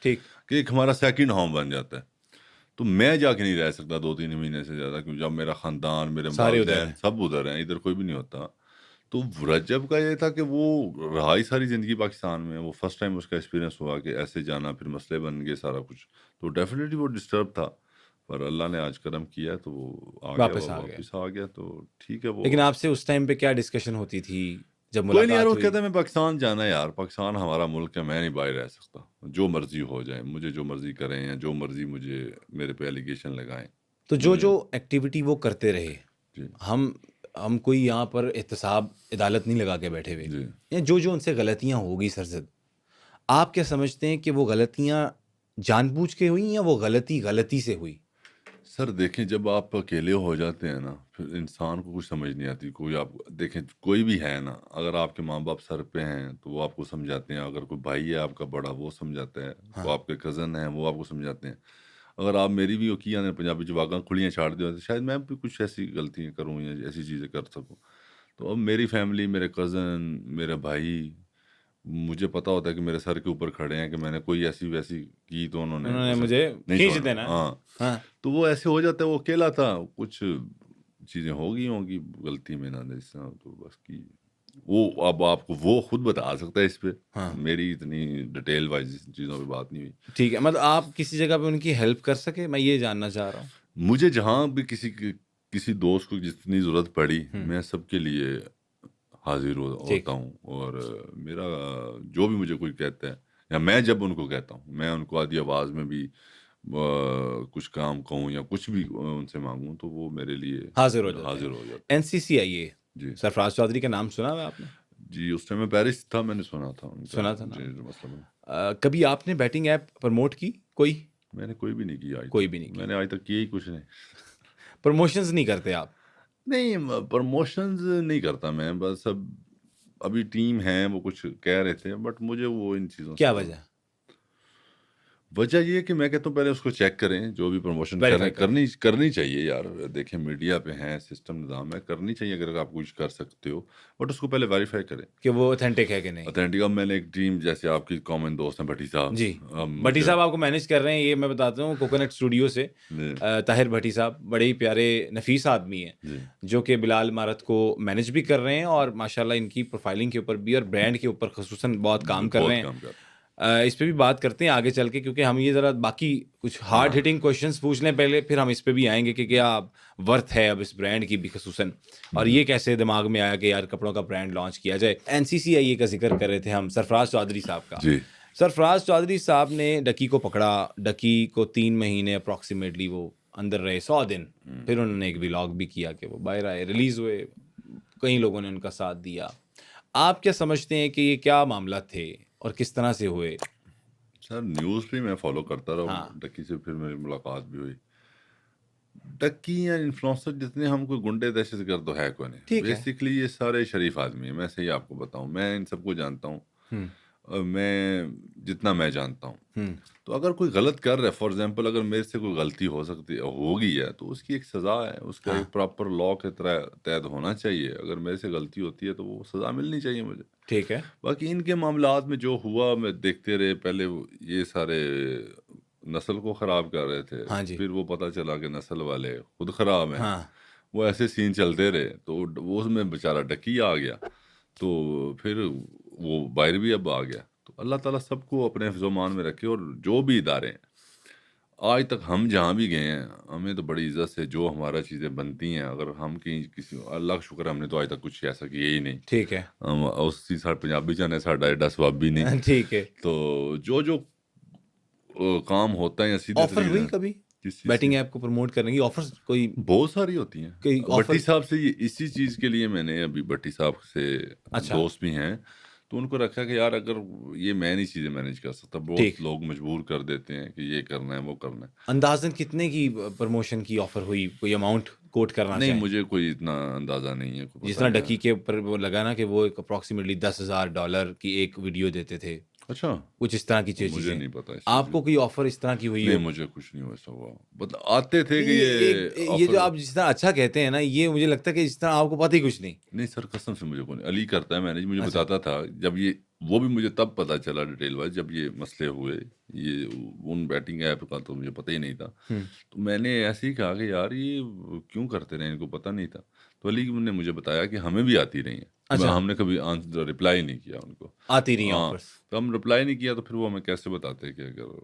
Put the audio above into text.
ٹھیک کہ ایک ہمارا سیکنڈ ہوم بن جاتا ہے. تو میں جا کے نہیں رہ سکتا 2-3 مہینے سے زیادہ، کیونکہ جب میرا خاندان، میرے سارے ادھر والدین ہیں. سب ادھر ہیں، ادھر کوئی بھی نہیں ہوتا. تو رجب کا یہ تھا کہ وہ رہا ہی ساری زندگی پاکستان میں، وہ فرسٹ ٹائم اس کا ایکسپیرینس ہوا کہ ایسے جانا، پھر مسئلے بن گئے سارا کچھ. تو ڈیفینیٹلی وہ ڈسٹرب تھا، پر اللہ نے آج کرم کیا تو وہ واپس آ گئے. واپس آ گیا. تو ٹھیک ہے. وہ لیکن آپ سے اس ٹائم پہ کیا ڈسکشن ہوتی تھی جب کوئی نہیں یار، ملاقات وہ ہوئی؟ کہتا ہے میں پاکستان جانا ہے یار، پاکستان ہمارا ملک ہے، میں نہیں باہر رہ سکتا، جو مرضی ہو جائے، مجھے جو مرضی کریں یا جو مرضی مجھے میرے پہ ایلیگیشن لگائیں. تو جو ایکٹیویٹی وہ کرتے رہے، جی ہم کوئی یہاں پر احتساب عدالت نہیں لگا کے بیٹھے ہوئے، جی یا جو ان سے غلطیاں ہو گئی سرزد، آپ کیا سمجھتے ہیں کہ وہ غلطیاں جان بوجھ کے ہوئیں یا وہ غلطی سے ہوئی؟ سر دیکھیں، جب آپ اکیلے ہو جاتے ہیں نا، پھر انسان کو کچھ سمجھ نہیں آتی. کوئی آپ دیکھیں، کوئی بھی ہے نا، اگر آپ کے ماں باپ سر پہ ہیں تو وہ آپ کو سمجھاتے ہیں. اگر کوئی بھائی ہے آپ کا بڑا، وہ سمجھاتا ہے. وہ آپ کے کزن ہیں، وہ آپ کو سمجھاتے ہیں. اگر آپ میری بھی وکیاں نے پنجابی جواگاں کھلیاں چھاڑ دی ہوتی، شاید میں بھی کچھ ایسی غلطیاں کروں یا ایسی چیزیں کر سکوں. تو اب میری فیملی، میرے کزن، میرے بھائی، مجھے پتا ہوتا ہے کہ میرے سر کے اوپر کھڑے ہیں، کہ میں نے کوئی ایسی ویسی کی تو انہوں نے اسے مجھے نہیں کھینچ چھوڑنا. دینا. ہاں، ہاں تو وہ ایسے ہو جاتا ہے. وہ اکیلا تھا، کچھ چیزیں ہو گئی ہوں گی غلطی میں نہ اس طرح، تو بس کی وہ اب آپ کو وہ خود بتا سکتا ہے اس پہ. میری اتنی ڈیٹیل وائز چیزوں پہ بات نہیں ہوئی. ٹھیک ہے، مطلب آپ کسی جگہ پہ ان کی ہیلپ کر سکے، میں یہ جاننا چاہ رہا ہوں. مجھے جہاں بھی کسی دوست کو جتنی ضرورت پڑی، میں سب کے لیے حاضر ہوتا ہوں. اور میرا جو بھی مجھے کوئی کہتا ہے، یا میں جب ان کو کہتا ہوں، میں ان کو آدھی آواز میں بھی کچھ کام کہوں یا کچھ بھی ان سے مانگوں، تو وہ میرے لیے حاضر ہو جاتے ہیں. NCCIA جی سرفراز چودھری کا نام سنا ہوا آپ نے؟ جی، اس ٹائم میں پیرس تھا، میں نے سنا تھا ان کا. سنا تھا نا. جی مثلاً کبھی آپ نے بیٹنگ ایپ پروموٹ کی؟ کوئی میں نے کوئی بھی نہیں کیا آج کوئی تک. بھی نہیں کی. میں نے آج تک کیا ہی کچھ نہیں. پروموشنز نہیں کرتے آپ؟ نہیں، پروموشنز نہیں کرتا میں. بس ابھی ٹیم ہے، وہ کچھ کہہ رہے تھے، بٹ مجھے وہ ان چیزوں کیا سے وجہ یہ کہ میں کہتا ہوں پہلے اس کو چیک کریں. جو بھی پروموشن Verify کریں. کرنی چاہیے یار. دیکھیں میڈیا پہ ہیں، سسٹم نظام ہے، کرنی چاہیے اگر آپ کچھ کر سکتے ہو، بٹ اس کو پہلے ویریفائی کریں کہ وہ اوتھینٹک ہے کہ نہیں. اتھینٹک. اب میں نے ایک ٹیم، جیسے آپ کی کامن دوست ہیں بھٹی صاحب. جی، بھٹی صاحب آپ کو مینیج کر رہے ہیں، یہ میں بتاتا ہوں کوکونٹ اسٹوڈیو سے. طاہر بھٹی صاحب بڑے ہی پیارے نفیس آدمی ہیں، جو کہ بلال امارت کو مینیج بھی کر رہے ہیں، اور ماشاءاللہ ان کی پروفائلنگ کے اوپر بھی اور برانڈ کے اوپر خصوصاً بہت کام کر رہے ہیں. اس پہ بھی بات کرتے ہیں آگے چل کے، کیونکہ ہم یہ ذرا باقی کچھ ہارڈ ہٹنگ کوشچنس پوچھ لیں پہلے، پھر ہم اس پہ بھی آئیں گے کہ کیا ورتھ ہے اب اس برانڈ کی بھی خصوصاً، اور یہ کیسے دماغ میں آیا کہ یار کپڑوں کا برانڈ لانچ کیا جائے. NCCIA کا ذکر کر رہے تھے ہم، سرفراز چودھری صاحب کا. سرفراز چودھری صاحب نے ڈکی کو پکڑا. ڈکی کو 3 مہینے اپروکسیمیٹلی وہ اندر رہے، 100 دن. پھر انہوں نے ایک ولاگ بھی کیا کہ وہ باہر آئے، ریلیز ہوئے، کئی لوگوں نے ان کا ساتھ دیا. آپ کیا سمجھتے ہیں کہ یہ کیا معاملہ تھے اور کس طرح سے ہوئے؟ سر نیوز پہ میں فالو کرتا رہا. ڈکی سے پھر میری ملاقات بھی ہوئی. ڈکی یا انفلوئنسر جتنے ہم کوئی گنڈے دہشت گرد تو ہے کوئی نہیں. بیسکلی یہ سارے شریف آدمی ہیں. میں صحیح آپ کو بتاؤں، میں ان سب کو جانتا ہوں، میں جتنا میں جانتا ہوں. تو اگر کوئی غلط کر رہا ہے، فار ایگزامپل اگر میرے سے کوئی غلطی ہوگی ہے تو اس کی ایک سزا ہے، اس کا ایک پراپر لا کے تحت ہونا چاہیے. اگر میرے سے غلطی ہوتی ہے تو وہ سزا ملنی چاہیے مجھے. ٹھیک ہے. باقی ان کے معاملات میں جو ہوا میں دیکھتے رہے. پہلے یہ سارے نسل کو خراب کر رہے تھے، پھر وہ پتہ چلا کہ نسل والے خود خراب ہیں. وہ ایسے سین چلتے رہے، تو وہ اس میں بیچارہ ڈکی آ گیا، تو پھر وہ باہر بھی اب آ گیا. تو اللہ تعالیٰ سب کو اپنے حفظ و امان میں رکھے. اور جو بھی ادارے ہیں آج تک ہم جہاں بھی گئے ہیں، ہمیں تو بڑی عزت سے جو ہمارا چیزیں بنتی ہیں، اگر ہم کہیں کسی، اللہ کا شکر ہم نے تو آج تک کچھ ایسا کیا ہی نہیں. ٹھیک ہے. اسی ساتھ پنجابی جانے ساڈا ایڈا سواب بھی نہیں. ٹھیک ہے. تو جو کام ہوتا ہے یا سیدھے آفر ہوئی کبھی بیٹنگ ایپ کو پروموٹ کرنے کی؟ آفرز کوئی بہت ساری ہوتی ہیں. بھٹی صاحب سے اسی چیز کے لیے میں نے ابھی بھٹی صاحب سے دوست بھی ہیں، تو ان کو رکھا کہ یار اگر یہ میں نہیں چیزیں مینیج کر سکتا. بہت لوگ مجبور کر دیتے ہیں کہ یہ کرنا ہے وہ کرنا ہے. اندازاً کتنے کی پروموشن کی آفر ہوئی؟ کوئی اماؤنٹ کوٹ کرنا نہیں، مجھے کوئی اتنا اندازہ نہیں ہے. جس طرح ڈکی کے اوپر وہ لگا نا کہ وہ ایک اپروکسیمیٹلی $10,000 کی ایک ویڈیو دیتے تھے. اچھا کچھ اس طرح کی مجھے چیزیں. نہیں پتا اس آپ چیز کو کوئی آفر اس طرح کی ہوئی نہیں ہو؟ مجھے کچھ نہیں ایسا ہوا آتے تھے کہ یہ یہ جو آفر آپ جس طرح اچھا کہتے ہیں نا، یہ مجھے لگتا ہے کہ اس طرح آپ کو پتہ ہی کچھ نہیں. نہیں سر قسم سے مجھے کو نہیں علی کرتا ہے مینیج مجھے اچھا بتاتا تھا جب یہ وہ بھی مجھے تب پتہ چلا ڈیٹیل وائز جب یہ مسئلے ہوئے یہ ان بیٹنگ ایپ کا تو مجھے پتہ ہی نہیں تھا. تو میں نے ایسے ہی کہا کہ یار یہ کیوں کرتے رہے ان کو پتہ نہیں تھا. تو علی نے مجھے بتایا کہ ہمیں بھی آتی رہی ہیں. اچھا ہم نے کبھی رپلائی نہیں کیا ان کو. آتی رہی ہاں آفرس. تو ہم رپلائی نہیں کیا تو پھر وہ ہمیں کیسے بتاتے کہ اگر